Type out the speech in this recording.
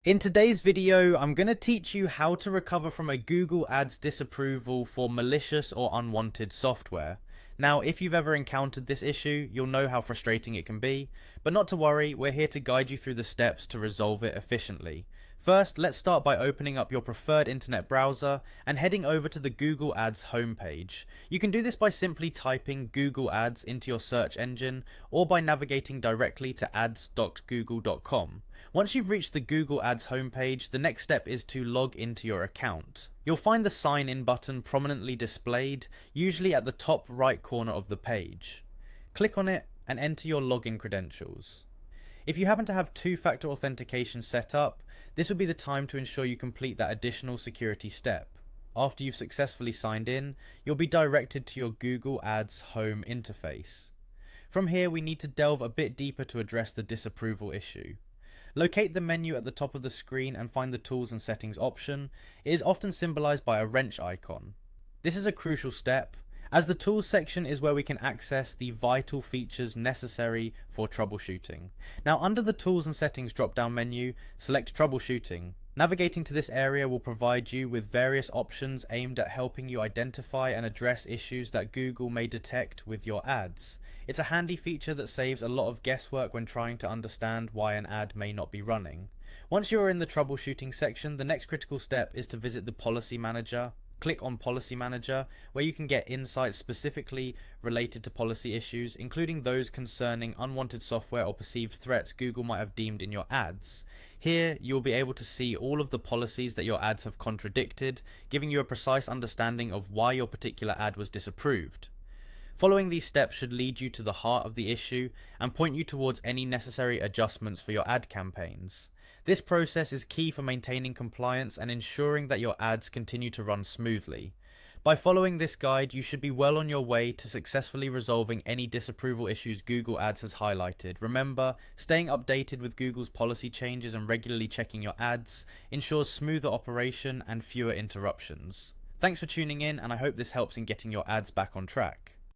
In today's video, I'm going to teach you how to recover from a Google Ads disapproval for malicious or unwanted software. Now, if you've ever encountered this issue, you'll know how frustrating it can be, but not to worry, we're here to guide you through the steps to resolve it efficiently. First, let's start by opening up your preferred internet browser and heading over to the Google Ads homepage. You can do this by simply typing Google Ads into your search engine or by navigating directly to ads.google.com. Once you've reached the Google Ads homepage, the next step is to log into your account. You'll find the sign in button prominently displayed, usually at the top right corner of the page. Click on it and enter your login credentials. If you happen to have two-factor authentication set up, this would be the time to ensure you complete that additional security step. After you've successfully signed in, you'll be directed to your Google Ads home interface. From here, we need to delve a bit deeper to address the disapproval issue. Locate the menu at the top of the screen and find the Tools and Settings option. It is often symbolized by a wrench icon. This is a crucial step, as the Tools section is where we can access the vital features necessary for troubleshooting. Now, under the Tools and Settings drop-down menu, select Troubleshooting. Navigating to this area will provide you with various options aimed at helping you identify and address issues that Google may detect with your ads. It's a handy feature that saves a lot of guesswork when trying to understand why an ad may not be running. Once you are in the troubleshooting section, the next critical step is to visit the Policy Manager. Click on Policy Manager, where you can get insights specifically related to policy issues, including those concerning unwanted software or perceived threats Google might have deemed in your ads. Here, you'll be able to see all of the policies that your ads have contradicted, giving you a precise understanding of why your particular ad was disapproved. Following these steps should lead you to the heart of the issue and point you towards any necessary adjustments for your ad campaigns. This process is key for maintaining compliance and ensuring that your ads continue to run smoothly. By following this guide, you should be well on your way to successfully resolving any disapproval issues Google Ads has highlighted. Remember, staying updated with Google's policy changes and regularly checking your ads ensures smoother operation and fewer interruptions. Thanks for tuning in, and I hope this helps in getting your ads back on track.